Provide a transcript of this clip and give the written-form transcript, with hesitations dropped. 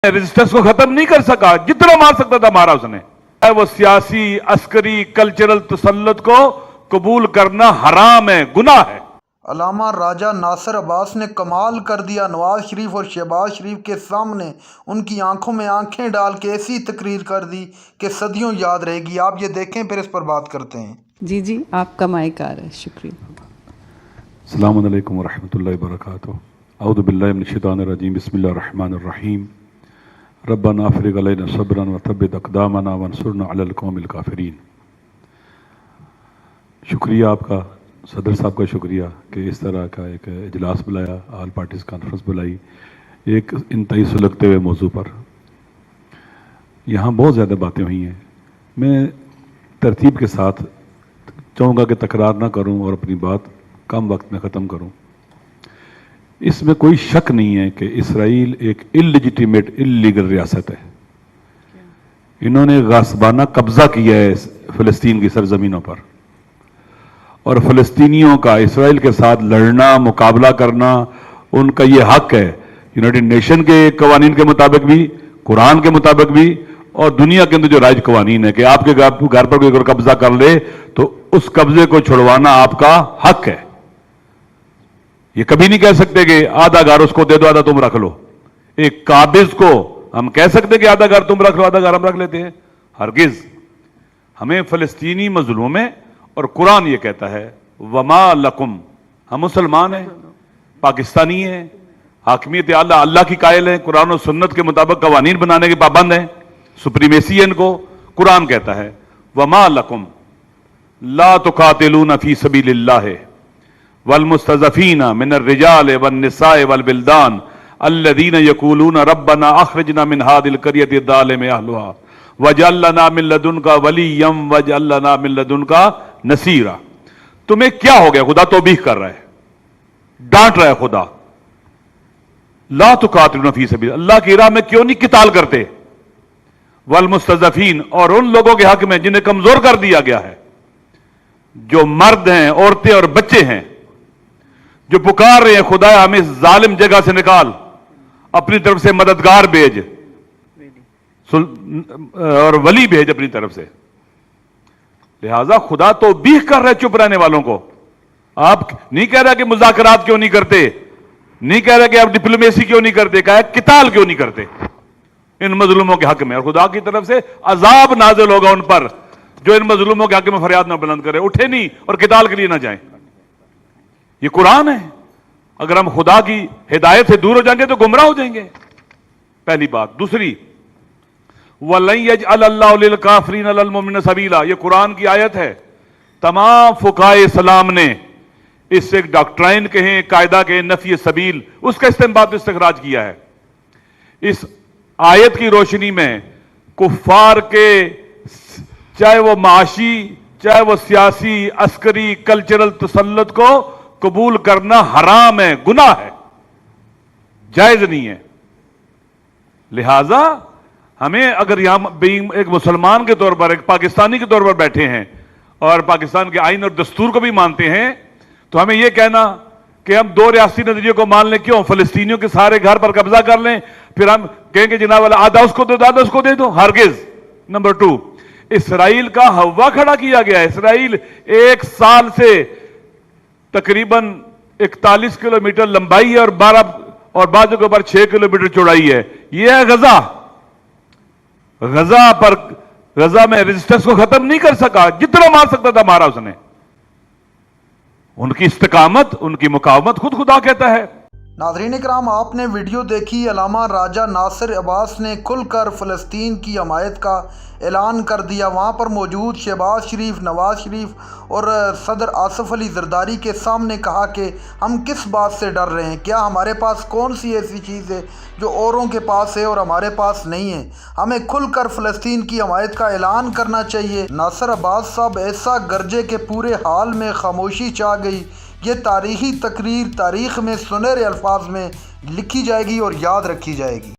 Resistance को खत्म नहीं कर सका, जितना मार सकता था मारा उसने। वो सियासी, अस्करी, कल्चरल तसल्लुत को कबूल करना हराम है, गुनाह है। अल्लामा राजा नासिर अब्बास ने कमाल कर दिया। नवाज शरीफ और शहबाज शरीफ के सामने उनकी आंखों में आंखें डाल के ऐसी तकरीर कर दी कि सदियों याद रहेगी। आप ये देखें, फिर इस पर बात करते हैं। जी आपका माइक आ रहा है। शुक्रिया। अस्सलामु अलैकुम व रहमतुल्लाहि व बरकातुहू। अऊज़ु बिल्लाहि मिनश शैतानिर रजीम। बिस्मिल्लाहिर रहमानिर रहीम। रब्बना अफ़रिग़ अलैना सब्रन व तब्बित अक़दामना वंसुरना अलल क़ौमिल काफ़िरीन। शुक्रिया आपका, सदर साहब का शुक्रिया कि इस तरह का एक इजलास बुलाया, ऑल पार्टीज़ कॉन्फ्रेंस बुलाई एक इंतहाई सुलगते हुए मौजू पर। यहाँ बहुत ज़्यादा बातें हुई हैं। मैं तरतीब के साथ चाहूँगा कि तकरार ना करूँ और अपनी बात कम वक्त में ख़त्म करूँ। इसमें कोई शक नहीं है कि इसराइल एक इल्लेजिटिमेट, इल्लीगल रियासत है। इन्होंने गासबाना कब्ज़ा किया है फ़लस्तीन की सरज़मीनों पर, और फ़लस्तीनियों का इसराइल के साथ लड़ना, मुकाबला करना उनका ये हक है, यूनाइटेड नेशन के कवानीन के मुताबिक भी, कुरान के मुताबिक भी, और दुनिया के अंदर जो राज कवानीन है कि आपके घर पर कोई अगर कब्जा कर ले तो उस कब्जे को छुड़वाना आपका हक है। ये कभी नहीं कह सकते कि आधा घर उसको दे दो, आधा तुम रख लो। एक काबिज को हम कह सकते कि आधा घर तुम रख लो, आधा घर हम रख लेते हैं? हरगिज। हमें फ़लस्तीनी मजलूम है, और कुरान ये कहता है वमा लकुम, हम मुसलमान हैं, पाकिस्तानी हैं, हाकिमियत आला अल्लाह की कायल हैं, कुरान और सुन्नत के मुताबिक कवानीन बनाने के पाबंद हैं, सुप्रीमेसी है इनको। कुरान कहता है वमा लकुम ला तुकातिलूना फी सबीलिल्लाह वल मुस्तज़फ़ीना मिनर रिजाल वन निसाए वल बिल्दान अल्लज़ीना यक़ूलूना रब्बना अख़रिजना मिन हादिल क़रियति ज़ालिमि अहलुहा वजअल लना मिन लदुनका वलिय्यम वजअल लना मिन लदुनका नसीरा। तुम्हें क्या हो गया? खुदा तौबीह कर रहा है, डांट रहा है खुदा। ला तुकातिलूना फी सबील, अल्लाह की राह में क्यों नहीं किताल करते? वल मुस्तज़फ़ीन, और उन लोगों के हक में जिन्हें कमजोर कर दिया गया है, जो मर्द हैं, औरतें और बच्चे हैं, जो पुकार रहे हैं खुदा हमें इस जालिम जगह से निकाल, अपनी तरफ से मददगार भेज और वली भेज अपनी तरफ से। लिहाजा खुदा तो बीख कर रहे चुप रहने वालों को। आप नहीं कह रहे कि मुज़ाकरात क्यों नहीं करते, नहीं कह रहे कि आप डिप्लोमेसी क्यों नहीं करते, कहा किताल क्यों नहीं करते इन मजलूमों के हक में। और खुदा की तरफ से अजाब नाजिल होगा उन पर जो इन मजलूमों के हक में फरियाद ना बुलंद करे, उठे नहीं और किताल के लिए ना जाए। ये कुरान है। अगर हम खुदा की हिदायत से दूर हो जाएंगे तो गुमराह हो जाएंगे, पहली बात। दूसरी, वलन यजअलल्लाहु लिल काफिरीन अलल मुमिनीन सबीला, ये कुरान की आयत है। तमाम फुकाए इस्लाम ने इससे एक डॉक्ट्राइन कहें, कायदा कहें, नफी सबील, उसका इस्तेमाल इस्तिखराज किया है। इस आयत की रोशनी में कुफ्फार के चाहे वो माशी, चाहे वो सियासी, अस्करी, कल्चरल तसल्लुत को कबूल करना हराम है, गुनाह है, जायज नहीं है। लिहाजा हमें अगर यहां एक मुसलमान के तौर पर, एक पाकिस्तानी के तौर पर बैठे हैं और पाकिस्तान के आइन और दस्तूर को भी मानते हैं, तो हमें यह कहना कि हम दो रियासती नजरिए को मान लें, क्यों फलस्तीनियों के सारे घर पर कब्जा कर लें, फिर हम कहेंगे जनाब वाला आधा उसको दे दो, आधा उसको दे दो? हरगिज। नंबर 2, इसराइल का हवा खड़ा किया गया है। इसराइल एक साल से तकरीबन 41 किलोमीटर लंबाई है और 12 और बाजू के ऊपर 6 किलोमीटर चौड़ाई है। यह है गजा। गजा में रेजिस्टेंस को खत्म नहीं कर सका, जितना मार सकता था मारा उसने। उनकी इस्तिकामत, उनकी मुकावमत खुद खुदा कहता है। नाज़रीन इकराम, आपने वीडियो देखी। अल्लामा राजा नासिर अब्बास ने खुलकर फ़लस्तीन की हमायत का ऐलान कर दिया। वहाँ पर मौजूद शहबाज शरीफ, नवाज शरीफ और सदर आसिफ अली ज़रदारी के सामने कहा कि हम किस बात से डर रहे हैं, क्या हमारे पास कौन सी ऐसी चीज़ है जो औरों के पास है और हमारे पास नहीं है। हमें खुलकर फ़लस्तीन की हमायत का ऐलान करना चाहिए। नासिर अब्बास साहब ऐसा गरजे के पूरे हाल में खामोशी छा गई। ये तारीख़ी तकरीर तारीख़ में सुनहरे अल्फाज में लिखी जाएगी और याद रखी जाएगी।